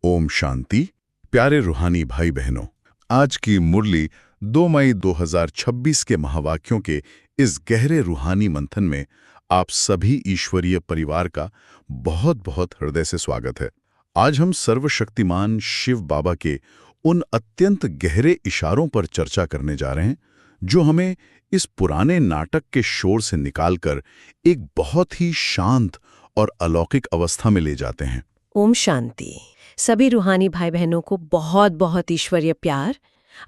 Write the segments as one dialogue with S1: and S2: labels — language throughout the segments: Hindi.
S1: ओम शांति। प्यारे रूहानी भाई बहनों, आज की मुरली 2 मई 2026 के महावाक्यों के इस गहरे रूहानी मंथन में आप सभी ईश्वरीय परिवार का बहुत बहुत हृदय से स्वागत है। आज हम सर्वशक्तिमान शिव बाबा के उन अत्यंत गहरे इशारों पर चर्चा करने जा रहे हैं जो हमें इस पुराने नाटक के शोर से निकालकर एक बहुत ही शांत और अलौकिक अवस्था में ले जाते हैं।
S2: ओम शांति। सभी रूहानी भाई बहनों को बहुत बहुत ईश्वरीय प्यार।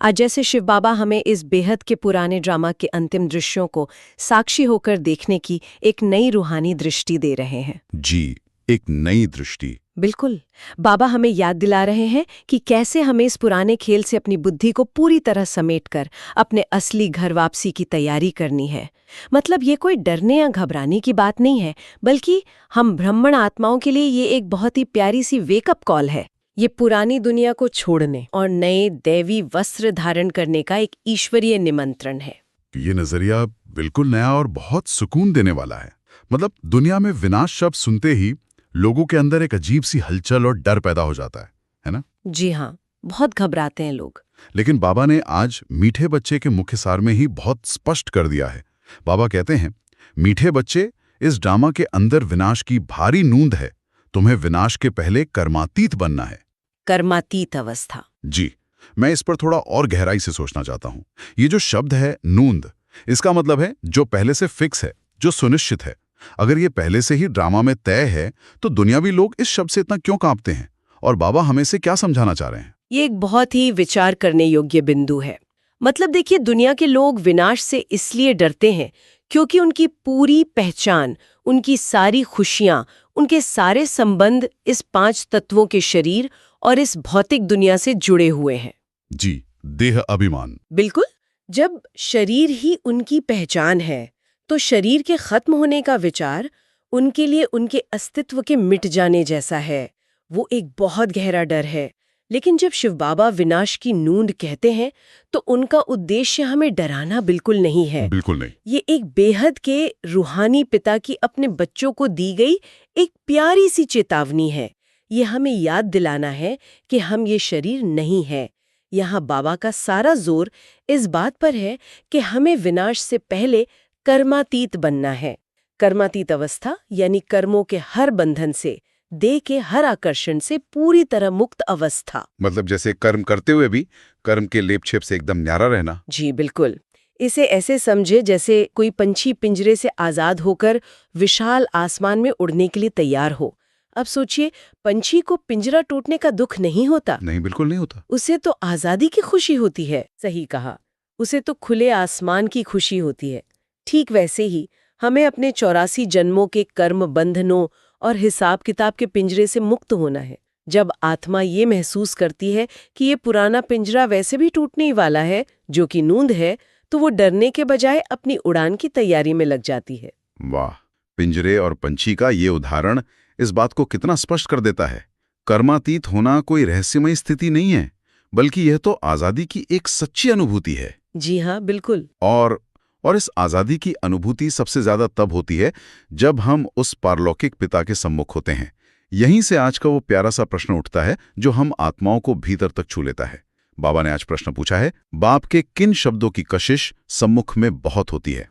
S2: आज जैसे शिव बाबा हमें इस बेहद के पुराने ड्रामा के अंतिम दृश्यों को साक्षी होकर देखने की एक नई रूहानी दृष्टि दे रहे हैं।
S1: जी, एक नई दृष्टि।
S2: बिल्कुल। बाबा हमें याद दिला रहे हैं कि कैसे हमें इस पुराने खेल से अपनी बुद्धि को पूरी तरह समेटकर अपने असली घर वापसी की तैयारी करनी है। मतलब ये कोई डरने या घबराने की बात नहीं है, बल्कि हम ब्राह्मण आत्माओं के लिए ये एक बहुत ही प्यारी सी वेकअप कॉल है। ये पुरानी दुनिया को छोड़ने और नए दैवी वस्त्र धारण करने का एक ईश्वरीय निमंत्रण है।
S1: ये नजरिया बिल्कुल नया और बहुत सुकून देने वाला है। मतलब दुनिया में विनाश शब्द सुनते ही लोगों के अंदर एक अजीब सी हलचल और डर पैदा हो जाता है ना?
S2: जी हाँ, बहुत घबराते हैं लोग।
S1: लेकिन बाबा ने आज मीठे बच्चे के मुख्य सार में ही बहुत स्पष्ट कर दिया है। बाबा कहते हैं, मीठे बच्चे, इस ड्रामा के अंदर विनाश की भारी नूंद है। तुम्हें विनाश के पहले कर्मातीत बनना है।
S2: कर्मातीत अवस्था।
S1: जी, मैं इस पर थोड़ा और गहराई से सोचना चाहता हूँ। ये जो शब्द है नूंद, इसका मतलब है जो पहले से फिक्स है, जो सुनिश्चित है। अगर ये पहले से ही ड्रामा में तय है तो दुनियावी लोग इस शब्द से इतना क्यों कांपते हैं? और बाबा हमें से क्या समझाना चाह रहे हैं?
S2: ये एक बहुत ही विचार करने योग्य बिंदु है। मतलब देखिए, दुनिया के लोग विनाश से इसलिए डरते हैं क्योंकि उनकी पूरी पहचान, उनकी सारी खुशियां, उनके सारे संबंध इस 5 तत्वों के शरीर और इस भौतिक दुनिया से जुड़े हुए हैं।
S1: जी, देह अभिमान।
S2: बिल्कुल। जब शरीर ही उनकी पहचान है तो शरीर के खत्म होने का विचार उनके लिए उनके अस्तित्व के मिट जाने जैसा है। वो एक बहुत गहरा डर है। लेकिन जब शिव बाबा विनाश की नूंद कहते हैं तो उनका उद्देश्य हमें डराना बिल्कुल नहीं है।
S1: बिल्कुल नहीं।
S2: ये एक बेहद के रूहानी पिता की अपने बच्चों को दी गई एक प्यारी सी चेतावनी है। ये हमें याद दिलाना है कि हम ये शरीर नहीं है। यहाँ बाबा का सारा जोर इस बात पर है कि हमें विनाश से पहले कर्मातीत बनना है। कर्मातीत अवस्था यानी कर्मों के हर बंधन से, देह के हर आकर्षण से पूरी तरह मुक्त अवस्था।
S1: मतलब जैसे कर्म करते हुए भी कर्म के लेप-छेप से एकदम न्यारा रहना।
S2: जी बिल्कुल। इसे ऐसे समझे जैसे कोई पंछी पिंजरे से आजाद होकर विशाल आसमान में उड़ने के लिए तैयार हो। अब सोचिए, पंछी को पिंजरा टूटने का दुख नहीं होता।
S1: नहीं, बिल्कुल नहीं होता।
S2: उसे तो आजादी की खुशी होती है। सही कहा। उसे तो खुले आसमान की खुशी होती है। ठीक वैसे ही हमें अपने 84 जन्मों के कर्म बंधनों और हिसाब किताब के पिंजरे से मुक्त होना है। जब आत्मा ये महसूस करती है कि ये पुराना पिंजरा वैसे भी टूटने ही वाला है, जो कि नूंद है, तो वो डरने के बजाय अपनी उड़ान की तैयारी में लग जाती है।
S1: वाह, पिंजरे और पंछी का ये उदाहरण इस बात को कितना स्पष्ट कर देता है। कर्मातीत होना कोई रहस्यमय स्थिति नहीं है, बल्कि यह तो आजादी की एक सच्ची अनुभूति है।
S2: जी हाँ, बिल्कुल।
S1: और इस आजादी की अनुभूति सबसे ज्यादा तब होती है जब हम उस पारलौकिक पिता के सम्मुख होते हैं। यहीं से आज का वो प्यारा सा प्रश्न उठता है जो हम आत्माओं को भीतर तक छू लेता है। बाबा ने आज प्रश्न पूछा है, बाप के किन शब्दों की कशिश सम्मुख में बहुत होती है?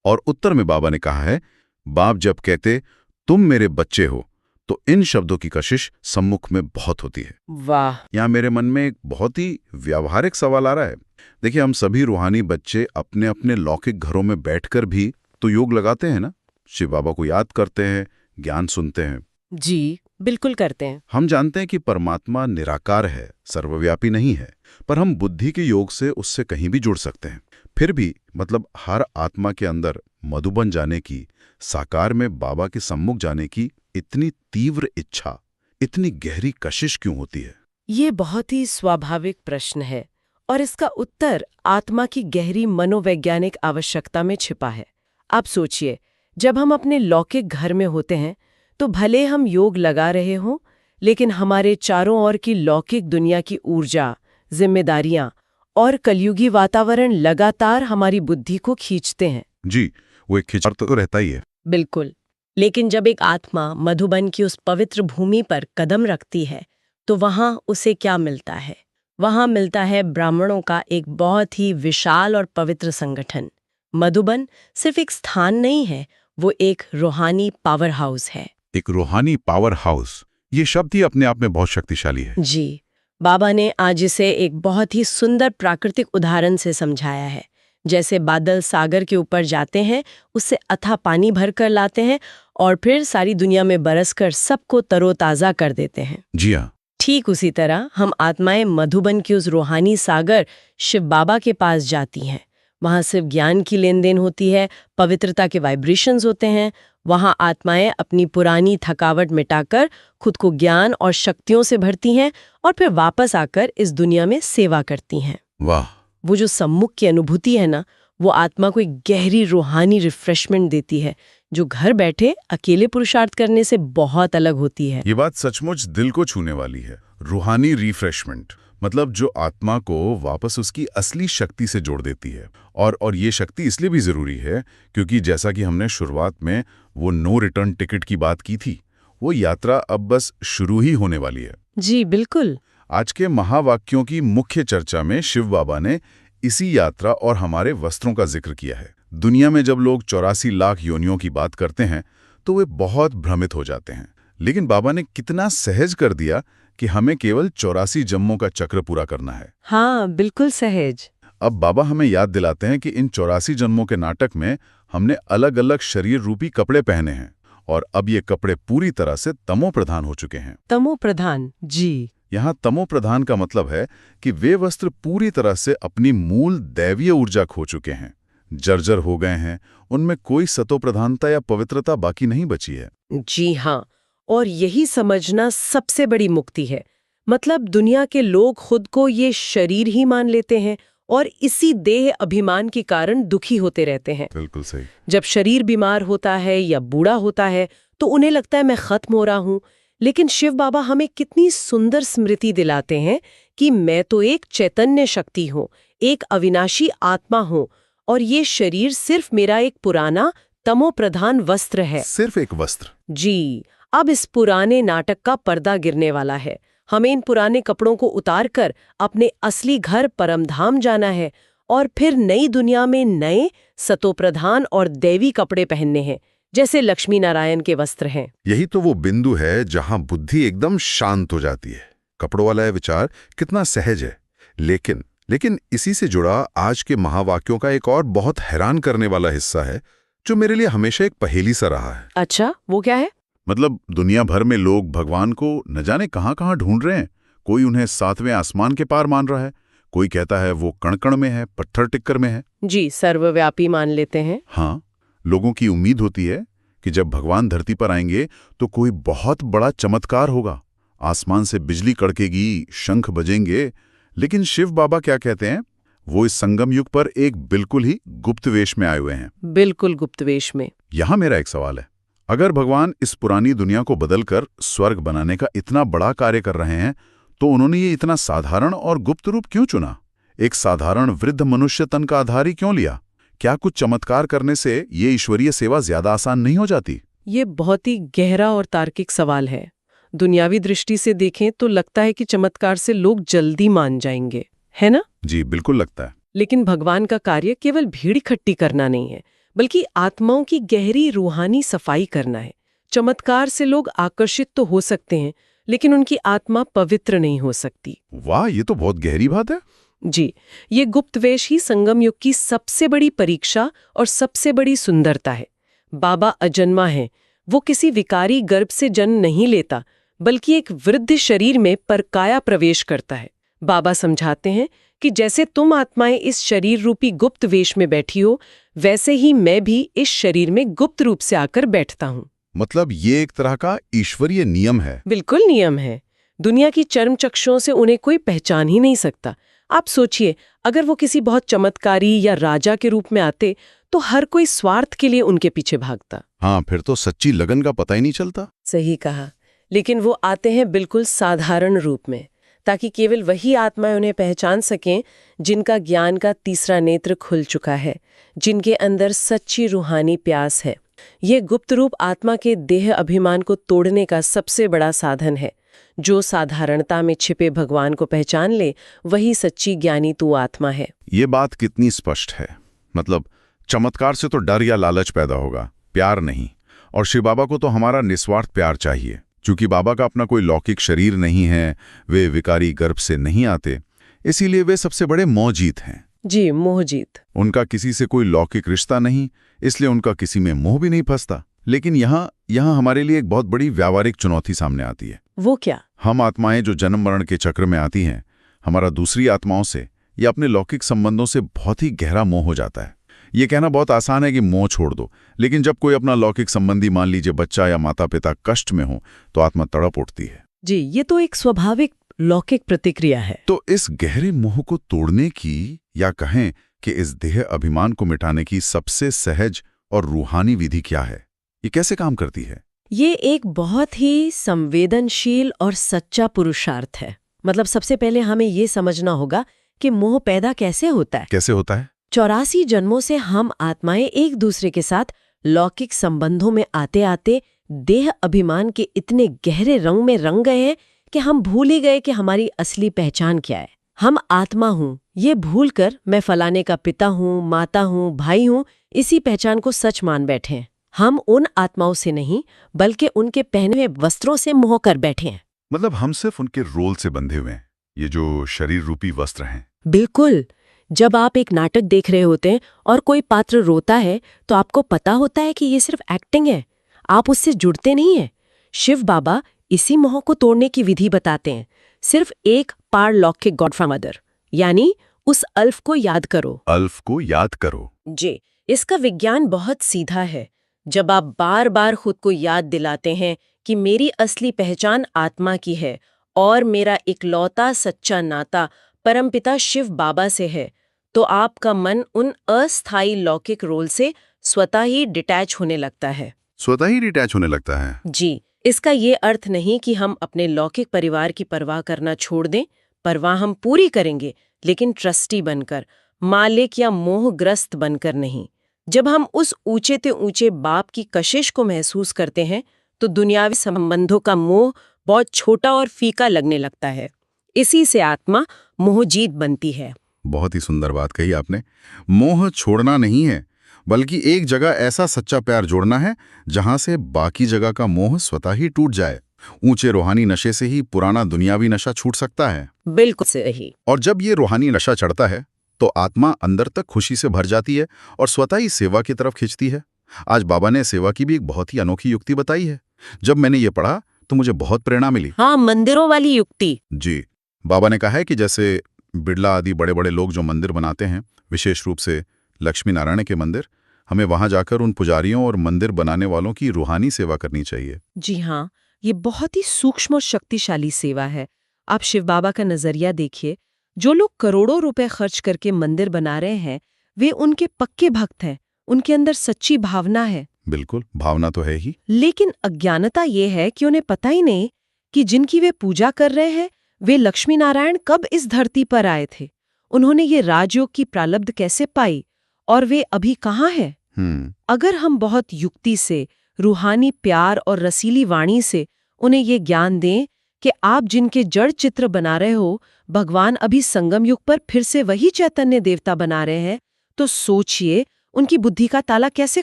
S1: और उत्तर में बाबा ने कहा है, बाप जब कहते तुम मेरे बच्चे हो, तो इन शब्दों की कशिश सम्मुख में बहुत होती है।
S2: वाह।
S1: यहाँ मेरे मन में एक बहुत ही व्यावहारिक सवाल आ रहा है। देखिए, हम सभी रूहानी बच्चे अपने अपने लौकिक घरों में बैठकर भी तो योग लगाते हैं ना, शिव बाबा को याद करते हैं, ज्ञान सुनते हैं।
S2: जी बिल्कुल करते हैं।
S1: हम जानते हैं कि परमात्मा निराकार है, सर्वव्यापी नहीं है, पर हम बुद्धि के योग से उससे कहीं भी जुड़ सकते हैं। फिर भी मतलब हर आत्मा के अंदर मधुबन जाने की, साकार में बाबा के सम्मुख जाने की इतनी तीव्र इच्छा, इतनी गहरी कशिश क्यों होती है?
S2: ये बहुत ही स्वाभाविक प्रश्न है और इसका उत्तर आत्मा की गहरी मनोवैज्ञानिक आवश्यकता में छिपा है। आप सोचिए, जब हम अपने लौकिक घर में होते हैं तो भले हम योग लगा रहे हों, लेकिन हमारे चारों ओर की लौकिक दुनिया की ऊर्जा, जिम्मेदारियां और कलयुगी वातावरण लगातार हमारी बुद्धि को खींचते हैं।
S1: जी, वो एक खिंचाव तो रहता ही है।
S2: बिल्कुल। लेकिन जब एक आत्मा मधुबन की उस पवित्र भूमि पर कदम रखती है, तो वहाँ उसे क्या मिलता है? वहाँ मिलता है ब्राह्मणों का एक बहुत ही विशाल और पवित्र संगठन। मधुबन सिर्फ एक स्थान नहीं है, वो एक रूहानी पावर हाउस है।
S1: एक रूहानी पावर हाउस, ये शब्द ही अपने आप में बहुत शक्तिशाली है।
S2: जी, बाबा ने आज इसे एक बहुत ही सुंदर प्राकृतिक उदाहरण से समझाया है। जैसे बादल सागर के ऊपर जाते हैं, उससे अथाह पानी भर कर लाते हैं और फिर सारी दुनिया में बरसकर सबको तरोताज़ा कर देते हैं।
S1: जी हाँ।
S2: ठीक उसी तरह हम आत्माएं मधुबन की उस रूहानी सागर शिव बाबा के पास जाती हैं। वहाँ सिर्फ ज्ञान की लेन देन होती है, पवित्रता के वाइब्रेशंस होते हैं। वहाँ आत्माएं अपनी पुरानी थकावट मिटाकर खुद को ज्ञान और शक्तियों से भरती हैं और फिर वापस आकर इस दुनिया में सेवा करती हैं।
S1: वाह!
S2: वो जो सम्मुख की अनुभूति है ना, वो आत्मा को एक गहरी रूहानी रिफ्रेशमेंट देती है, जो घर बैठे अकेले पुरुषार्थ करने से बहुत अलग होती है।
S1: ये बात सचमुच दिल को छूने वाली है। रूहानी रिफ्रेशमेंट मतलब जो आत्मा को वापस उसकी असली शक्ति से जोड़ देती है। और ये शक्ति इसलिए भी जरूरी है क्योंकि जैसा कि हमने शुरुआत में वो नो रिटर्न टिकट की बात की थी, वो यात्रा अब बस शुरू ही होने वाली है।
S2: जी बिल्कुल।
S1: आज के महावाक्यों की मुख्य चर्चा में शिव बाबा ने इसी यात्रा और हमारे वस्त्रों का जिक्र किया है। दुनिया में जब लोग 84 लाख योनियों की बात करते हैं तो वे बहुत भ्रमित हो जाते हैं, लेकिन बाबा ने कितना सहज कर दिया कि हमें केवल 84 जन्मों का चक्र पूरा करना है।
S2: हाँ, बिल्कुल सहज।
S1: अब बाबा हमें याद दिलाते हैं कि इन 84 जन्मों के नाटक में हमने अलग अलग शरीर रूपी कपड़े पहने हैं और अब ये कपड़े पूरी तरह से तमो प्रधान हो चुके हैं।
S2: तमो प्रधान, जी।
S1: यहाँ तमो प्रधान का मतलब है कि वे वस्त्र पूरी तरह से अपनी मूल दैवीय ऊर्जा खो चुके हैं, जर्जर हो गए हैं, उनमें कोई सतो प्रधानता या पवित्रता बाकी नहीं बची है।
S2: जी हाँ, और यही समझना सबसे बड़ी मुक्ति है। मतलब दुनिया के लोग खुद को ये शरीर ही मान लेते हैं और इसी देह अभिमान के कारण दुखी होते रहते हैं।
S1: बिल्कुल सही।
S2: जब शरीर बीमार होता है या बूढ़ा होता है तो उन्हें लगता है मैं खत्म हो रहा हूँ, लेकिन शिव बाबा हमें कितनी सुंदर स्मृति दिलाते हैं कि मैं तो एक चैतन्य शक्ति हूँ, एक अविनाशी आत्मा हूँ और ये शरीर सिर्फ मेरा एक पुराना तमो प्रधान वस्त्र है।
S1: सिर्फ एक वस्त्र।
S2: जी, अब इस पुराने नाटक का पर्दा गिरने वाला है। हमें इन पुराने कपड़ों को उतारकर अपने असली घर परमधाम जाना है और फिर नई दुनिया में नए सतोप्रधान और दैवी कपड़े पहनने हैं, जैसे लक्ष्मी नारायण के वस्त्र हैं।
S1: यही तो वो बिंदु है जहां बुद्धि एकदम शांत हो जाती है। कपड़ों वाला यह विचार कितना सहज है, लेकिन इसी से जुड़ा आज के महावाक्यों का एक और बहुत हैरान करने वाला हिस्सा है जो मेरे लिए हमेशा एक पहेली सा रहा है।
S2: अच्छा, वो क्या है?
S1: मतलब दुनिया भर में लोग भगवान को न जाने कहां ढूंढ रहे हैं। कोई उन्हें 7वें आसमान के पार मान रहा है, कोई कहता है वो कण-कण में है, पत्थर टिक्कर में है।
S2: जी, सर्वव्यापी मान लेते हैं।
S1: हाँ, लोगों की उम्मीद होती है कि जब भगवान धरती पर आएंगे तो कोई बहुत बड़ा चमत्कार होगा, आसमान से बिजली कड़केगी, शंख बजेंगे। लेकिन शिव बाबा क्या कहते हैं? वो इस संगम युग पर एक बिल्कुल ही गुप्त वेश में आए हुए हैं।
S2: बिल्कुल गुप्त वेश में।
S1: यहाँ मेरा एक सवाल है, अगर भगवान इस पुरानी दुनिया को बदलकर स्वर्ग बनाने का इतना बड़ा कार्य कर रहे हैं तो उन्होंने ये इतना साधारण और गुप्त रूप क्यों चुना? एक साधारण वृद्ध मनुष्य तन का आधार ही क्यों लिया? क्या कुछ चमत्कार करने से ये ईश्वरीय सेवा ज्यादा आसान नहीं हो जाती?
S2: ये बहुत ही गहरा और तार्किक सवाल है। दुनियावी दृष्टि से देखें तो लगता है कि चमत्कार से लोग जल्दी मान जाएंगे, है ना?
S1: जी बिल्कुल लगता है।
S2: लेकिन भगवान का कार्य केवल भीड़ इकट्ठी करना नहीं है, बल्कि आत्माओं की गहरी रूहानी सफाई करना है। चमत्कार से लोग आकर्षित तो हो सकते हैं, लेकिन उनकी आत्मा पवित्र नहीं हो सकती।
S1: वाह, ये तो बहुत गहरी बात है।
S2: जी, ये गुप्त वेश ही संगम युग की सबसे बड़ी परीक्षा और सबसे बड़ी सुंदरता है। बाबा अजन्मा है, वो किसी विकारी गर्भ से जन्म नहीं लेता, बल्कि एक वृद्ध शरीर में परकाया प्रवेश करता है। बाबा समझाते हैं कि जैसे तुम आत्माएं इस शरीर रूपी गुप्त वेश में बैठी हो, वैसे ही मैं भी इस शरीर में गुप्त रूप से आकर बैठता हूँ।
S1: मतलब ये एक तरह का ईश्वरीय नियम है।
S2: बिल्कुल नियम है। दुनिया की चर्म चक्षुओं से उन्हें कोई पहचान ही नहीं सकता। आप सोचिए, अगर वो किसी बहुत चमत्कारी या राजा के रूप में आते तो हर कोई स्वार्थ के लिए उनके पीछे भागता।
S1: हाँ, फिर तो सच्ची लगन का पता ही नहीं चलता।
S2: सही कहा। लेकिन वो आते हैं बिल्कुल साधारण रूप में, ताकि केवल वही आत्माएं उन्हें पहचान सकें जिनका ज्ञान का तीसरा नेत्र खुल चुका है, जिनके अंदर सच्ची रूहानी प्यास है। ये गुप्त रूप आत्मा के देह अभिमान को तोड़ने का सबसे बड़ा साधन है। जो साधारणता में छिपे भगवान को पहचान ले, वही सच्ची ज्ञानी तू आत्मा है।
S1: ये बात कितनी स्पष्ट है। मतलब चमत्कार से तो डर या लालच पैदा होगा, प्यार नहीं। और शिव बाबा को तो हमारा निस्वार्थ प्यार चाहिए। क्योंकि बाबा का अपना कोई लौकिक शरीर नहीं है, वे विकारी गर्भ से नहीं आते, इसीलिए वे सबसे बड़े मोहजीत हैं।
S2: जी, मोहजीत।
S1: उनका किसी से कोई लौकिक रिश्ता नहीं, इसलिए उनका किसी में मोह भी नहीं फंसता। लेकिन यहाँ हमारे लिए एक बहुत बड़ी व्यावहारिक चुनौती सामने आती है।
S2: वो क्या?
S1: हम आत्माएं जो जन्म मरण के चक्र में आती हैं, हमारा दूसरी आत्माओं से या अपने लौकिक संबंधों से बहुत ही गहरा मोह हो जाता है। ये कहना बहुत आसान है कि मोह छोड़ दो, लेकिन जब कोई अपना लौकिक संबंधी, मान लीजिए बच्चा या माता पिता, कष्ट में हो तो आत्मा तड़प उठती है।
S2: जी, ये तो एक स्वाभाविक लौकिक प्रतिक्रिया है।
S1: तो इस गहरे मोह को तोड़ने की, या कहें कि इस देह अभिमान को मिटाने की सबसे सहज और रूहानी विधि क्या है? ये कैसे काम करती है?
S2: ये एक बहुत ही संवेदनशील और सच्चा पुरुषार्थ है। मतलब सबसे पहले हमें ये समझना होगा कि मोह पैदा कैसे होता है।
S1: कैसे होता है?
S2: 84 जन्मों से हम आत्माएं एक दूसरे के साथ लौकिक संबंधों में आते आते देह अभिमान के इतने गहरे रंग में रंग गए हैं कि हम भूल ही गए कि हमारी असली पहचान क्या है। हम आत्मा हूँ ये भूलकर मैं फलाने का पिता हूँ, माता हूँ, भाई हूँ, इसी पहचान को सच मान बैठे हैं। हम उन आत्माओं से नहीं, बल्कि उनके पहने हुए वस्त्रों से मोह कर बैठे हैं।
S1: मतलब हम सिर्फ उनके रोल से बंधे हुए हैं, ये जो शरीर रूपी वस्त्र हैं।
S2: बिल्कुल। जब आप एक नाटक देख रहे होते हैं और कोई पात्र रोता है तो आपको पता होता है कि ये सिर्फ एक्टिंग है, आप उससे जुड़ते नहीं हैं। शिव बाबा इसी मोह को तोड़ने की विधि बताते हैं। सिर्फ एक पारलौकिक गॉडफादर, यानी उस अल्फ को याद करो।
S1: अल्फ को याद करो।
S2: जी, इसका विज्ञान बहुत सीधा है। जब आप बार बार खुद को याद दिलाते हैं कि मेरी असली पहचान आत्मा की है और मेरा इकलौता सच्चा नाता परमपिता शिव बाबा से है, तो आपका मन उन अस्थायी लौकिक रोल से स्वतः ही डिटैच होने लगता है।
S1: स्वतः ही डिटैच होने लगता है?
S2: जी, इसका ये अर्थ नहीं कि हम अपने लौकिक परिवार की परवाह करना छोड़ दें। परवाह हम पूरी करेंगे, लेकिन ट्रस्टी बनकर, मालिक या मोहग्रस्त बनकर नहीं। जब हम उस ऊंचे ते ऊंचे बाप की कशिश को महसूस करते हैं तो दुनियावी संबंधों का मोह बहुत छोटा और फीका लगने लगता है। इसी से आत्मा मोहजीत बनती है।
S1: बहुत ही सुंदर बात कही आपने। मोह छोड़ना नहीं है, बल्कि एक जगह ऐसा सच्चा प्यार जोड़ना है जहां से बाकी जगह का मोह स्वतः ही टूट जाए। ऊंचे रूहानी नशे से ही पुराना दुनियावी नशा छूट सकता है।
S2: बिल्कुल सही।
S1: और जब ये रूहानी नशा चढ़ता है तो आत्मा अंदर तक खुशी से भर जाती है और स्वतः ही सेवा की तरफ खिंचती है। आज बाबा ने सेवा की भी एक बहुत ही अनोखी युक्ति बताई है। जब मैंने ये पढ़ा तो मुझे बहुत प्रेरणा मिली।
S2: हाँ, मंदिरों वाली युक्ति।
S1: जी, बाबा ने कहा है कि जैसे बिड़ला आदि बड़े बड़े लोग जो मंदिर बनाते हैं, विशेष रूप से लक्ष्मी नारायण के मंदिर, हमें वहां जाकर उन पुजारियों और मंदिर बनाने वालों की रूहानी सेवा करनी चाहिए।
S2: जी हाँ, ये बहुत ही सूक्ष्म और शक्तिशाली सेवा है। आप शिव बाबा का नजरिया देखिए। जो लोग करोड़ों रुपए खर्च करके मंदिर बना रहे हैं, वे उनके पक्के भक्त हैं। उनके अंदर सच्ची भावना है।
S1: बिल्कुल, भावना तो है ही।
S2: लेकिन अज्ञानता ये है कि उन्हें पता ही नहीं कि जिनकी वे पूजा कर रहे हैं, वे लक्ष्मी नारायण कब इस धरती पर आए थे, उन्होंने ये राजयोग की प्रारब्ध कैसे पाई और वे अभी कहाँ हैं। अगर हम बहुत युक्ति से, रूहानी प्यार और रसीली वाणी से उन्हें ये ज्ञान दें कि आप जिनके जड़ चित्र बना रहे हो, भगवान अभी संगम युग पर फिर से वही चैतन्य देवता बना रहे हैं, तो सोचिए उनकी बुद्धि का ताला कैसे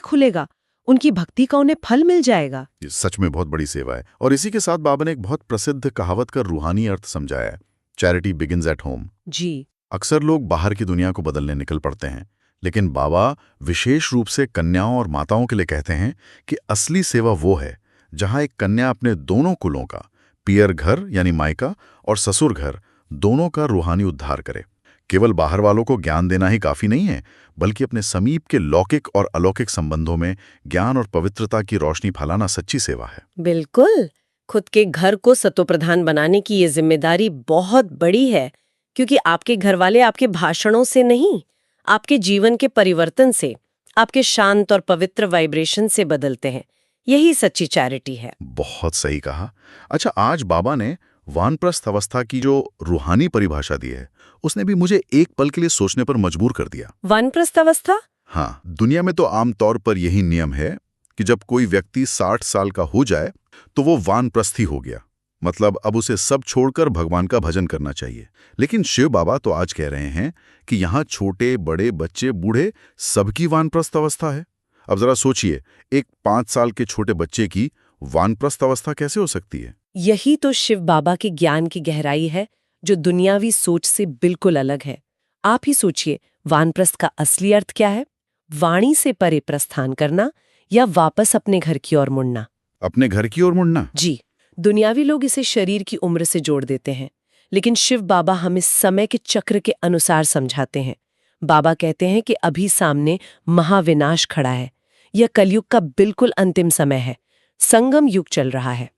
S2: खुलेगा, उनकी भक्ति का उन्हें फल मिल जाएगा।
S1: ये सच में बहुत बड़ी सेवा है। और इसी के साथ बाबा ने एक बहुत प्रसिद्ध कहावत का रूहानी अर्थ समझाया है, चैरिटी बिगिंस एट होम।
S2: जी,
S1: अक्सर लोग बाहर की दुनिया को बदलने निकल पड़ते हैं, लेकिन बाबा विशेष रूप से कन्याओं और माताओं के लिए कहते हैं कि असली सेवा वो है जहां एक कन्या अपने दोनों कुलों का, पियर घर यानी मायका और ससुर घर, दोनों का रूहानी उद्धार करे। केवल बाहर वालों को ज्ञान देना ही काफी नहीं है, बल्कि अपने समीप के लौकिक और अलौकिक संबंधों में ज्ञान और पवित्रता की रोशनी फैलाना सच्ची सेवा है।
S2: बिल्कुल। खुद के घर को सतोप्रधान बनाने की ये जिम्मेदारी बहुत बड़ी है, क्योंकि आपके घरवाले आपके भाषणों से नहीं, आपके जीवन के परिवर्तन से, आपके शांत और पवित्र वाइब्रेशन से बदलते हैं। यही सच्ची चैरिटी है।
S1: बहुत सही कहा। अच्छा, आज बाबा ने वानप्रस्थ अवस्था की जो रूहानी परिभाषा दी है, उसने भी मुझे एक पल के लिए सोचने पर मजबूर कर दिया।
S2: वानप्रस्थ अवस्था?
S1: हाँ, दुनिया में तो आमतौर पर यही नियम है कि जब कोई व्यक्ति 60 साल का हो जाए तो वो वानप्रस्थी हो गया, मतलब अब उसे सब छोड़कर भगवान का भजन करना चाहिए। लेकिन शिव बाबा तो आज कह रहे हैं कि यहाँ छोटे बड़े बच्चे बूढ़े सबकी वानप्रस्थ अवस्था है। अब जरा सोचिए, एक 5 साल के छोटे बच्चे की वानप्रस्थ अवस्था कैसे हो सकती है?
S2: यही तो शिव बाबा के ज्ञान की गहराई है, जो दुनियावी सोच से बिल्कुल अलग है। आप ही सोचिए, वानप्रस्थ का असली अर्थ क्या है? वाणी से परे प्रस्थान करना या वापस अपने घर की ओर मुड़ना।
S1: अपने घर की ओर मुड़ना?
S2: जी, दुनियावी लोग इसे शरीर की उम्र से जोड़ देते हैं, लेकिन शिव बाबा हमें समय के चक्र के अनुसार समझाते हैं। बाबा कहते हैं कि अभी सामने महाविनाश खड़ा है। यह कलयुग का बिल्कुल अंतिम समय है। संगम युग चल रहा है।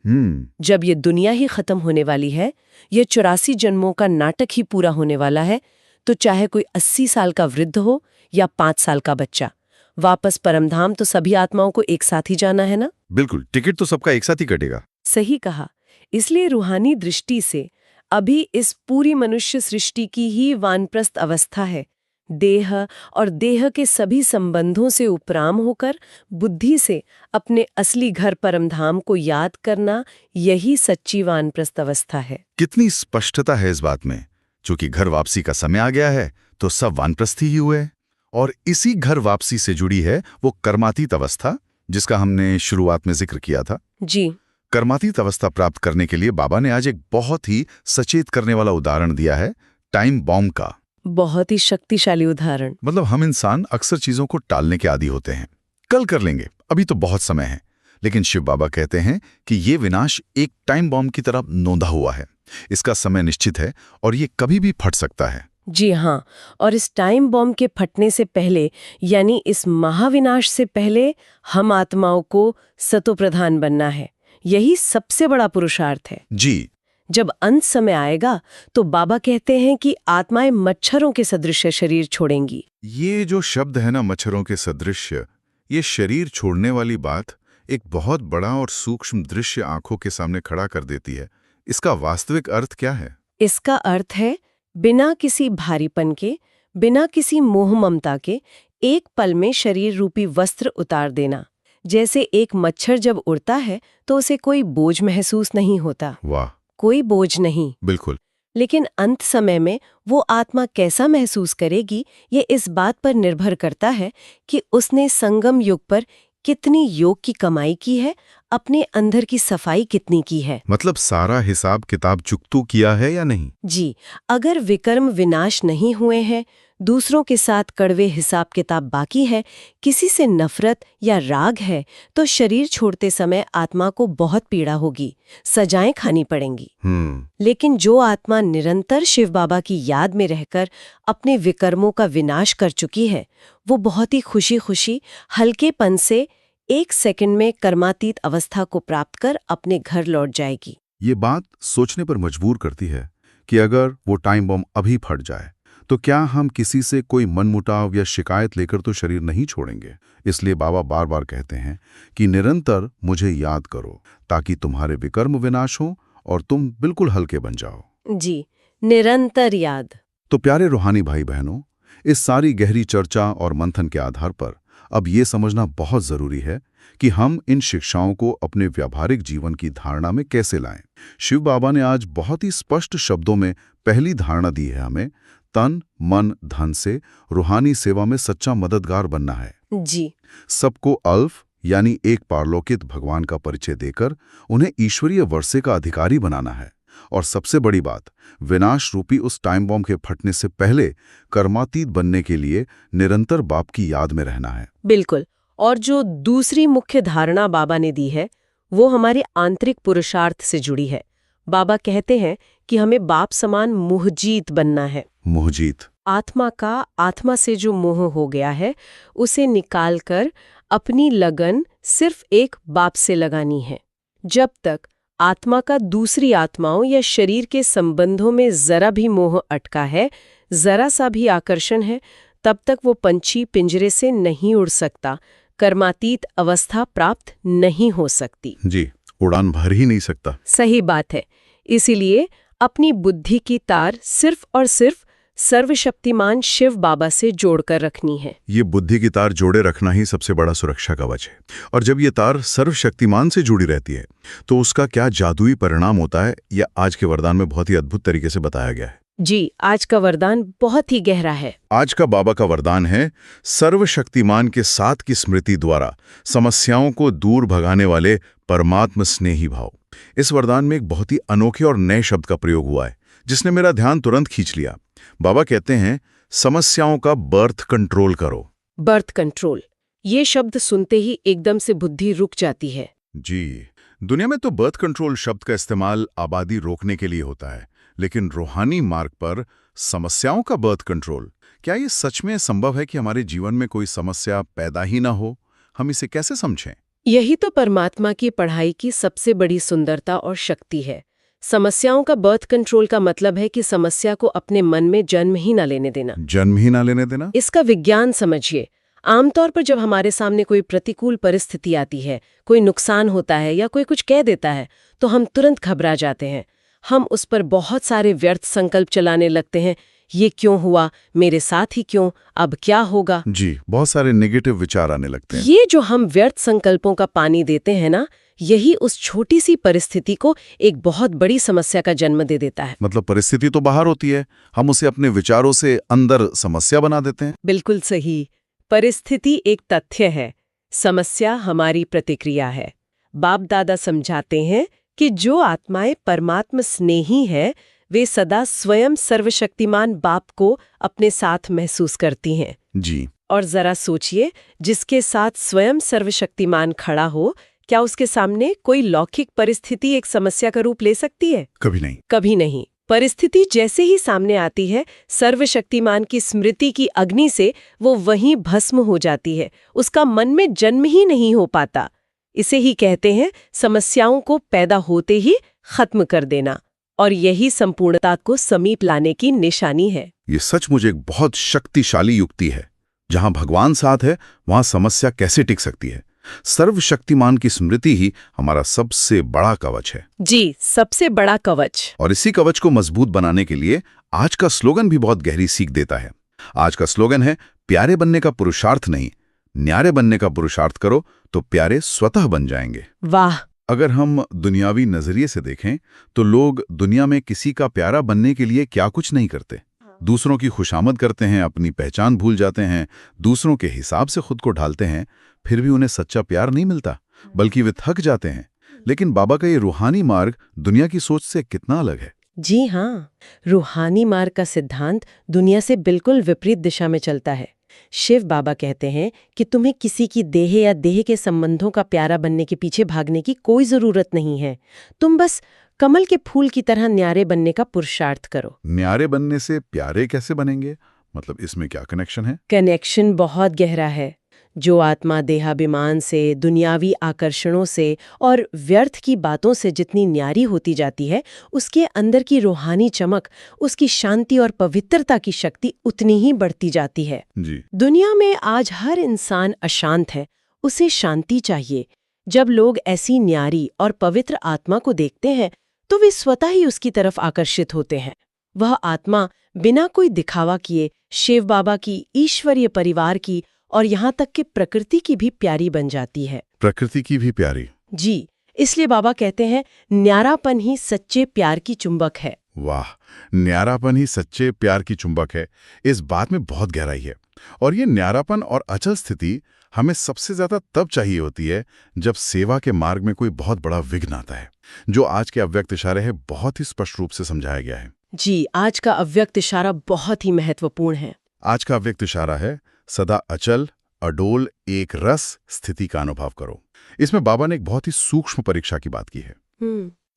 S2: जब ये दुनिया ही खत्म होने वाली है, ये 84 जन्मों का नाटक ही पूरा होने वाला है, तो चाहे कोई 80 साल का वृद्ध हो या 5 साल का बच्चा, वापस परमधाम तो सभी आत्माओं को एक साथ ही जाना है ना?
S1: बिल्कुल, टिकट तो सबका एक साथ ही कटेगा।
S2: सही कहा। इसलिए रूहानी दृष्टि से अभी इस पूरी मनुष्य सृष्टि की ही वानप्रस्थ अवस्था है। देह और देह के सभी संबंधों से उपराम होकर बुद्धि से अपने असली घर परमधाम को याद करना, यही सच्ची वानप्रस्थ अवस्था है।
S1: कितनी स्पष्टता है इस बात में। चूंकि घर वापसी का समय आ गया है, तो सब वानप्रस्थी ही हुए। और इसी घर वापसी से जुड़ी है वो कर्मातीत अवस्था, जिसका हमने शुरुआत में जिक्र किया था।
S2: जी।
S1: कर्मातीत अवस्था प्राप्त करने के लिए बाबा ने आज एक बहुत ही सचेत करने वाला उदाहरण दिया है, टाइम बॉम्ब का।
S2: बहुत ही शक्तिशाली उदाहरण।
S1: मतलब हम इंसान अक्सर चीजों को टालने के आदी होते हैं। कल कर लेंगे, अभी तो बहुत समय है। लेकिन शिव बाबा कहते हैं कि ये विनाश एक टाइम बॉम्ब की तरह नोंधा हुआ है। इसका समय निश्चित है और ये कभी भी फट सकता है।
S2: जी हाँ, और इस टाइम बॉम्ब के फटने से पहले, यानी इस महाविनाश से पहले, हम आत्माओं को सतोप्रधान बनना है। यही सबसे बड़ा पुरुषार्थ है।
S1: जी।
S2: जब अंत समय आएगा तो बाबा कहते हैं कि आत्माएं मच्छरों के सदृश शरीर छोड़ेंगी।
S1: ये जो शब्द है ना, मच्छरों के सदृश, ये शरीर छोड़ने वाली बात एक बहुत बड़ा और सूक्ष्म दृश्य आंखों के सामने खड़ा कर देती है। इसका वास्तविक अर्थ क्या है?
S2: इसका अर्थ है बिना किसी भारीपन के, बिना किसी मोह ममता के, एक पल में शरीर रूपी वस्त्र उतार देना। जैसे एक मच्छर जब उड़ता है तो उसे कोई बोझ महसूस नहीं होता।
S1: वाह।
S2: कोई बोझ नहीं।
S1: बिल्कुल।
S2: लेकिन अंत समय में वो आत्मा कैसा महसूस करेगी, ये इस बात पर निर्भर करता है कि उसने संगम युग पर कितनी योग की कमाई की है, अपने अंदर की सफाई कितनी की है।
S1: मतलब सारा हिसाब किताब चुकतू किया है या नहीं?
S2: जी, अगर विकर्म विनाश नहीं हुए हैं, दूसरों के साथ कड़वे हिसाब किताब बाकी है, किसी से नफरत या राग है, तो शरीर छोड़ते समय आत्मा को बहुत पीड़ा होगी, सजाएं खानी पड़ेंगी। लेकिन जो आत्मा निरंतर शिव बाबा की याद में रहकर अपने विकर्मों का विनाश कर चुकी है, वो बहुत ही खुशी खुशी हल्केपन से 1 सेकंड में कर्मातीत अवस्था को प्राप्त कर अपने घर लौट जाएगी।
S1: ये बात सोचने पर मजबूर करती है कि अगर वो टाइम बम अभी फट जाए तो क्या हम किसी से कोई मनमुटाव या शिकायत लेकर तो शरीर नहीं छोड़ेंगे। इसलिए बाबा बार बार कहते हैं कि निरंतर मुझे याद करो, ताकि तुम्हारे विकर्म विनाश हो और तुम बिल्कुल हल्के बन जाओ।
S2: जी, निरंतर याद।
S1: तो प्यारे रूहानी भाई बहनों, इस सारी गहरी चर्चा और मंथन के आधार पर अब ये समझना बहुत जरूरी है कि हम इन शिक्षाओं को अपने व्यावहारिक जीवन की धारणा में कैसे लाएं। शिव बाबा ने आज बहुत ही स्पष्ट शब्दों में पहली धारणा दी है, हमें तन मन धन से रूहानी सेवा में सच्चा मददगार बनना है।
S2: जी।
S1: सबको अल्फ यानी एक पारलौकिक भगवान का परिचय देकर उन्हें ईश्वरीय वर्षे का अधिकारी बनाना है। और सबसे बड़ी बात, विनाश रूपी उस टाइम बॉम्ब के फटने से पहले कर्मातीत बनने के लिए निरंतर बाप की याद में रहना है।
S2: बिल्कुल। और जो दूसरी मुख्य धारणा बाबा ने दी है, वो हमारे आंतरिक पुरुषार्थ से जुड़ी है। बाबा कहते हैं कि हमें बाप समान मोहजीत बनना है।
S1: मोहजीत।
S2: आत्मा का आत्मा से जो मोह हो गया है, उसे निकालकर अपनी लगन सिर्फ एक बाप से लगानी है। जब तक आत्मा का दूसरी आत्माओं या शरीर के संबंधों में जरा भी मोह अटका है, जरा सा भी आकर्षण है, तब तक वो पंछी पिंजरे से नहीं उड़ सकता, कर्मातीत अवस्था प्राप्त नहीं हो सकती।
S1: जी, उड़ान भर ही नहीं सकता।
S2: सही बात है। इसीलिए अपनी बुद्धि की तार सिर्फ और सिर्फ सर्वशक्तिमान शिव बाबा से जोड़कर रखनी है।
S1: ये बुद्धि की तार जोड़े रखना ही सबसे बड़ा सुरक्षा कवच है। और जब ये तार सर्वशक्तिमान से जुड़ी रहती है तो उसका क्या जादुई परिणाम होता है, यह आज के वरदान में बहुत ही अद्भुत तरीके से बताया गया है।
S2: जी, आज का वरदान बहुत ही गहरा है।
S1: आज का बाबा का वरदान है, सर्वशक्तिमान के साथ की स्मृति द्वारा समस्याओं को दूर भगाने वाले परमात्म स्नेही भाव। इस वरदान में एक बहुत ही अनोखे और नए शब्द का प्रयोग हुआ है जिसने मेरा ध्यान तुरंत खींच लिया। बाबा कहते हैं, समस्याओं का बर्थ कंट्रोल करो।
S2: बर्थ कंट्रोल, ये शब्द सुनते ही एकदम से बुद्धि रुक जाती है।
S1: जी, दुनिया में तो बर्थ कंट्रोल शब्द का इस्तेमाल आबादी रोकने के लिए होता है, लेकिन रूहानी मार्ग पर समस्याओं का बर्थ कंट्रोल, क्या ये सच में संभव है कि हमारे जीवन में कोई समस्या पैदा ही ना हो? हम इसे कैसे समझें?
S2: यही तो परमात्मा की पढ़ाई की सबसे बड़ी सुंदरता और शक्ति है। समस्याओं का बर्थ कंट्रोल का मतलब है कि समस्या को अपने मन में जन्म ही ना लेने देना।
S1: जन्म ही ना लेने देना?
S2: इसका विज्ञान समझिए। आमतौर पर जब हमारे सामने कोई प्रतिकूल परिस्थिति आती है, कोई नुकसान होता है या कोई कुछ कह देता है, तो हम तुरंत घबरा जाते हैं। हम उस पर बहुत सारे व्यर्थ संकल्प चलाने लगते हैं। ये क्यों हुआ, मेरे साथ ही क्यों, अब क्या होगा?
S1: जी, बहुत सारे नेगेटिव विचार आने लगते हैं।
S2: ये जो हम व्यर्थ संकल्पों का पानी देते हैं ना, यही उस छोटी सी परिस्थिति को एक बहुत बड़ी समस्या का जन्म दे देता है।
S1: मतलब परिस्थिति तो बाहर होती है, हम उसे अपने विचारों से अंदर समस्या बना देते हैं।
S2: बिल्कुल सही। परिस्थिति एक तथ्य है, समस्या हमारी प्रतिक्रिया है। बाप दादा समझाते हैं कि जो आत्माएं परमात्म स्नेही है, वे सदा स्वयं सर्वशक्तिमान बाप को अपने साथ महसूस करती हैं।
S1: जी।
S2: और जरा सोचिए, जिसके साथ स्वयं सर्वशक्तिमान खड़ा हो, क्या उसके सामने कोई लौकिक परिस्थिति एक समस्या का रूप ले सकती है?
S1: कभी नहीं।
S2: कभी नहीं। परिस्थिति जैसे ही सामने आती है, सर्वशक्तिमान की स्मृति की अग्नि से वो वहीं भस्म हो जाती है। उसका मन में जन्म ही नहीं हो पाता। इसे ही कहते हैं समस्याओं को पैदा होते ही खत्म कर देना, और यही संपूर्णता को समीप लाने की निशानी है।
S1: ये सचमुच एक बहुत शक्तिशाली युक्ति है। जहां भगवान साथ है, वहां समस्या कैसे टिक सकती है? सर्वशक्तिमान की स्मृति ही हमारा सबसे बड़ा कवच है।
S2: जी, सबसे बड़ा कवच।
S1: और इसी कवच को मजबूत बनाने के लिए आज का स्लोगन भी बहुत गहरी सीख देता है। आज का स्लोगन है, प्यारे बनने का पुरुषार्थ नहीं, न्यारे बनने का पुरुषार्थ करो तो प्यारे स्वतः बन जाएंगे।
S2: वाह!
S1: अगर हम दुनियावी नजरिए से देखें तो लोग दुनिया में किसी का प्यारा बनने के लिए क्या कुछ नहीं करते। दूसरों की खुशामद करते हैं, अपनी पहचान भूल जाते हैं, दूसरों के हिसाब से खुद को ढालते हैं, फिर भी उन्हें सच्चा प्यार नहीं मिलता, बल्कि वे थक जाते हैं। लेकिन बाबा का ये रूहानी मार्ग दुनिया की सोच से कितना अलग है।
S2: जी हाँ, रूहानी मार्ग का सिद्धांत दुनिया से बिल्कुल विपरीत दिशा में चलता है। शिव बाबा कहते हैं कि तुम्हें किसी की देह या देह के संबंधों का प्यारा बनने के पीछे भागने की कोई जरूरत नहीं है। तुम बस कमल के फूल की तरह न्यारे बनने का पुरुषार्थ करो।
S1: न्यारे बनने से प्यारे कैसे बनेंगे? मतलब इसमें क्या कनेक्शन है?
S2: कनेक्शन बहुत गहरा है। जो आत्मा देहाभिमान से, दुनियावी आकर्षणों से और व्यर्थ की बातों से जितनी न्यारी होती जाती है, उसके अंदर की रूहानी चमक, उसकी शांति और पवित्रता की शक्ति उतनी ही बढ़ती जाती है।
S1: जी।
S2: दुनिया में आज हर इंसान अशांत है, उसे शांति चाहिए। जब लोग ऐसी न्यारी और पवित्र आत्मा को देखते हैं तो वे स्वतः ही उसकी तरफ आकर्षित होते हैं। वह आत्मा बिना कोई दिखावा किए शिव बाबा की, ईश्वरीय परिवार की और यहाँ तक कि प्रकृति की भी प्यारी बन जाती है।
S1: प्रकृति की भी प्यारी?
S2: जी, इसलिए बाबा कहते हैं न्यारापन ही सच्चे प्यार की चुंबक है।
S1: वाह, न्यारापन ही सच्चे प्यार की चुंबक है। इस बात में बहुत गहराई है। और ये न्यारापन और अचल स्थिति हमें सबसे ज्यादा तब चाहिए होती है जब सेवा के मार्ग में कोई बहुत बड़ा विघ्न आता है। जो आज के अव्यक्त इशारे है बहुत ही स्पष्ट रूप से समझाया गया है।
S2: जी, आज का अव्यक्त इशारा बहुत ही महत्वपूर्ण है।
S1: आज का अव्यक्त इशारा है, सदा अचल, अडोल, एक रस स्थिति का अनुभव करो। इसमें बाबा ने एक बहुत ही सूक्ष्म परीक्षा की बात की है।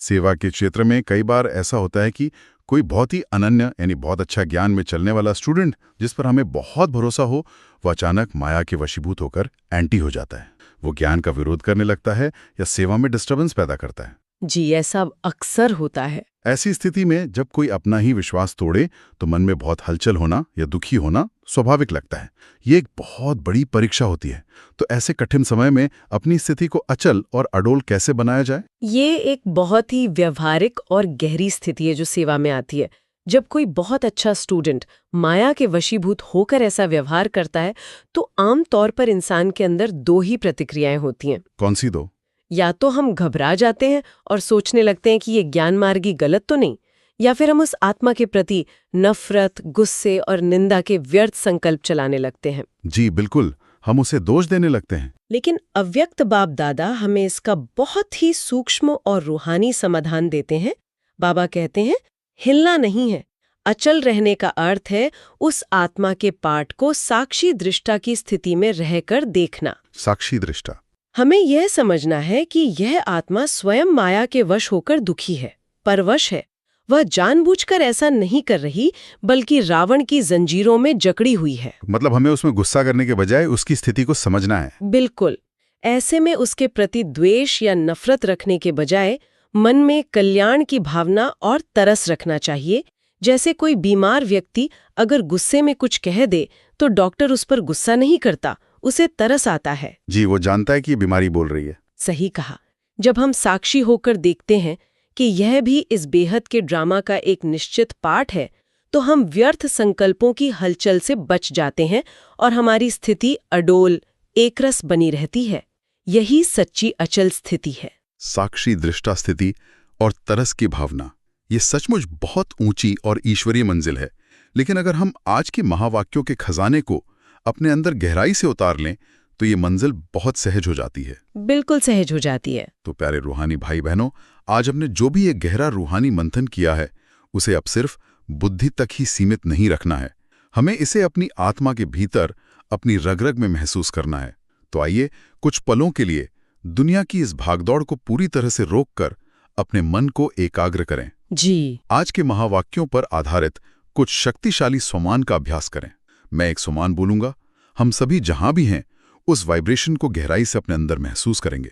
S1: सेवा के क्षेत्र में कई बार ऐसा होता है कि कोई बहुत ही अनन्य यानी बहुत अच्छा ज्ञान में चलने वाला स्टूडेंट जिस पर हमें बहुत भरोसा हो, वो अचानक माया के वशीभूत होकर एंटी हो जाता है। वो ज्ञान का विरोध करने लगता है या सेवा में डिस्टर्बेंस पैदा करता है।
S2: जी, ऐसा अक्सर होता है।
S1: ऐसी स्थिति में जब कोई अपना ही विश्वास तोड़े तो मन में बहुत हलचल होना या दुखी होना स्वाभाविक लगता है। ये एक बहुत बड़ी परीक्षा होती है। तो ऐसे कठिन समय में अपनी स्थिति को अचल और अडोल कैसे बनाया जाए?
S2: ये एक बहुत ही व्यवहारिक और गहरी स्थिति है जो सेवा में आती है। जब कोई बहुत अच्छा स्टूडेंट माया के वशीभूत होकर ऐसा व्यवहार करता है तो आम तौर पर इंसान के अंदर दो ही प्रतिक्रियाएं होती हैं।
S1: कौन सी दो?
S2: या तो हम घबरा जाते हैं और सोचने लगते हैं कि ये ज्ञान मार्गी गलत तो नहीं, या फिर हम उस आत्मा के प्रति नफरत, गुस्से और निंदा के व्यर्थ संकल्प चलाने लगते हैं।
S1: जी बिल्कुल, हम उसे दोष देने लगते हैं।
S2: लेकिन अव्यक्त बाप दादा हमें इसका बहुत ही सूक्ष्म और रूहानी समाधान देते हैं। बाबा कहते हैं, हिलना नहीं है, अचल रहने का अर्थ है उस आत्मा के पाठ को साक्षी दृष्टा की स्थिति में रहकर देखना।
S1: साक्षी दृष्टा।
S2: हमें यह समझना है कि यह आत्मा स्वयं माया के वश होकर दुखी है, परवश है। वह जानबूझकर ऐसा नहीं कर रही, बल्कि रावण की जंजीरों में जकड़ी हुई है।
S1: मतलब हमें उसमें गुस्सा करने के बजाय उसकी स्थिति को समझना है।
S2: बिल्कुल। ऐसे में उसके प्रति द्वेष या नफरत रखने के बजाय मन में कल्याण की भावना और तरस रखना चाहिए। जैसे कोई बीमार व्यक्ति अगर गुस्से में कुछ कह दे तो डॉक्टर उस पर गुस्सा नहीं करता, उसे तरस आता है।
S1: जी, वो जानता है कि ये बीमारी बोल रही है।
S2: सही कहा। जब हम साक्षी होकर देखते हैं कि यह भी इस बेहद के ड्रामा का एक निश्चित पार्ट है, तो हम व्यर्थ संकल्पों की हलचल से बच जाते हैं और हमारी स्थिति अडोल, एकरस बनी रहती है। यही सच्ची अचल स्थिति है।
S1: साक्षी दृष्टा स्थिति और तरस की भावना, ये सचमुच बहुत ऊंची और ईश्वरीय मंजिल है। लेकिन अगर हम आज के महावाक्यों के खजाने को अपने अंदर गहराई से उतार लें तो ये मंजिल बहुत सहज हो जाती है।
S2: बिल्कुल सहज हो जाती है।
S1: तो प्यारे रूहानी भाई बहनों, आज हमने जो भी एक गहरा रूहानी मंथन किया है उसे अब सिर्फ बुद्धि तक ही सीमित नहीं रखना है। हमें इसे अपनी आत्मा के भीतर, अपनी रग-रग में महसूस करना है। तो आइए कुछ पलों के लिए दुनिया की इस भागदौड़ को पूरी तरह से रोककर अपने मन को एकाग्र करें।
S2: जी।
S1: आज के महावाक्यों पर आधारित कुछ शक्तिशाली स्वमान का अभ्यास करें। मैं एक स्वमान बोलूंगा, हम सभी जहां भी हैं उस वाइब्रेशन को गहराई से अपने अंदर महसूस करेंगे।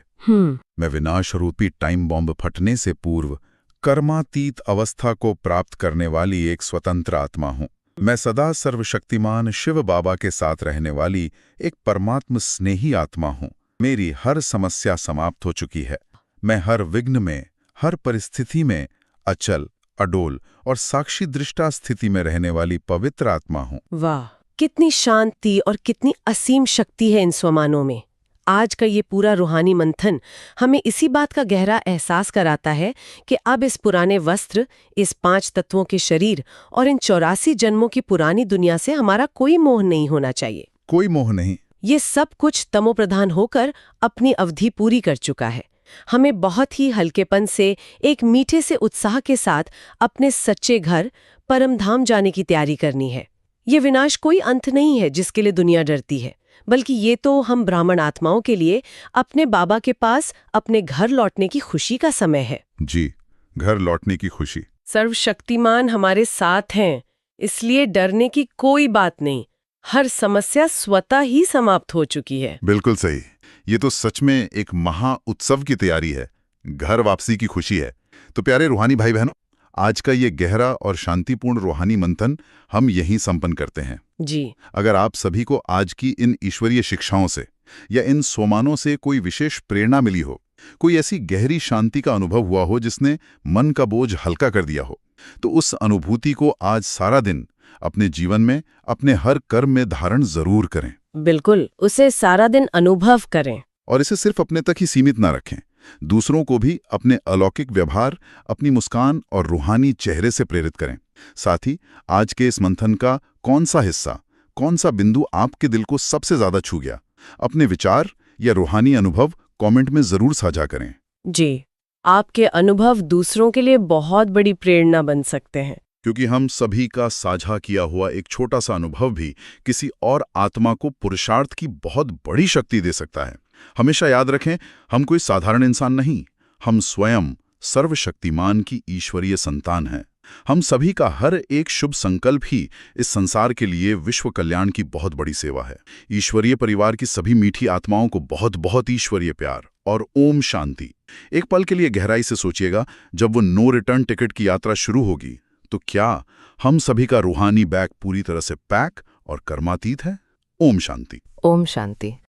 S1: मैं विनाश रूपी टाइम बॉम्ब फटने से पूर्व कर्मातीत अवस्था को प्राप्त करने वाली एक स्वतंत्र आत्मा हूं। मैं सदा सर्वशक्तिमान शिव बाबा के साथ रहने वाली एक परमात्म स्नेही आत्मा हूं। मेरी हर समस्या समाप्त हो चुकी है। मैं हर विघ्न में, हर परिस्थिति में अचल, अडोल और साक्षी दृष्टा स्थिति में रहने वाली पवित्र आत्मा हूं।
S2: वाह, कितनी शांति और कितनी असीम शक्ति है इन स्वमानों में। आज का ये पूरा रूहानी मंथन हमें इसी बात का गहरा एहसास कराता है कि अब इस पुराने वस्त्र, इस 5 तत्वों के शरीर और इन 84 जन्मों की पुरानी दुनिया से हमारा कोई मोह नहीं होना चाहिए।
S1: कोई मोह नहीं।
S2: ये सब कुछ तमोप्रधान होकर अपनी अवधि पूरी कर चुका है। हमें बहुत ही हल्केपन से, एक मीठे से उत्साह के साथ अपने सच्चे घर परमधाम जाने की तैयारी करनी है। ये विनाश कोई अंत नहीं है जिसके लिए दुनिया डरती है, बल्कि ये तो हम ब्राह्मण आत्माओं के लिए अपने बाबा के पास अपने घर लौटने की खुशी का समय है।
S1: जी, घर लौटने की खुशी।
S2: सर्वशक्तिमान हमारे साथ हैं, इसलिए डरने की कोई बात नहीं। हर समस्या स्वतः ही समाप्त हो चुकी है।
S1: बिल्कुल सही। ये तो सच में एक महा उत्सव की तैयारी है, घर वापसी की खुशी है। तो प्यारे रूहानी भाई बहनों, आज का ये गहरा और शांतिपूर्ण रूहानी मंथन हम यहीं संपन्न करते हैं।
S2: जी।
S1: अगर आप सभी को आज की इन ईश्वरीय शिक्षाओं से या इन सोमानों से कोई विशेष प्रेरणा मिली हो, कोई ऐसी गहरी शांति का अनुभव हुआ हो जिसने मन का बोझ हल्का कर दिया हो, तो उस अनुभूति को आज सारा दिन अपने जीवन में, अपने हर कर्म में धारण जरूर करें।
S2: बिल्कुल, उसे सारा दिन अनुभव करें।
S1: और इसे सिर्फ अपने तक ही सीमित ना रखें, दूसरों को भी अपने अलौकिक व्यवहार, अपनी मुस्कान और रूहानी चेहरे से प्रेरित करें। साथ ही आज के इस मंथन का कौन सा हिस्सा, कौन सा बिंदु आपके दिल को सबसे ज्यादा छू गया, अपने विचार या रूहानी अनुभव कमेंट में जरूर साझा करें।
S2: जी, आपके अनुभव दूसरों के लिए बहुत बड़ी प्रेरणा बन सकते हैं।
S1: क्योंकि हम सभी का साझा किया हुआ एक छोटा सा अनुभव भी किसी और आत्मा को पुरुषार्थ की बहुत बड़ी शक्ति दे सकता है। हमेशा याद रखें, हम कोई साधारण इंसान नहीं, हम स्वयं सर्वशक्तिमान की ईश्वरीय संतान हैं। हम सभी का हर एक शुभ संकल्प ही इस संसार के लिए विश्व कल्याण की बहुत बड़ी सेवा है। ईश्वरीय परिवार की सभी मीठी आत्माओं को बहुत बहुत ईश्वरीय प्यार और ओम शांति। एक पल के लिए गहराई से सोचिएगा, जब वो नो रिटर्न टिकट की यात्रा शुरू होगी तो क्या हम सभी का रूहानी बैग पूरी तरह से पैक और कर्मातीत है? ओम शांति।
S2: ओम शांति।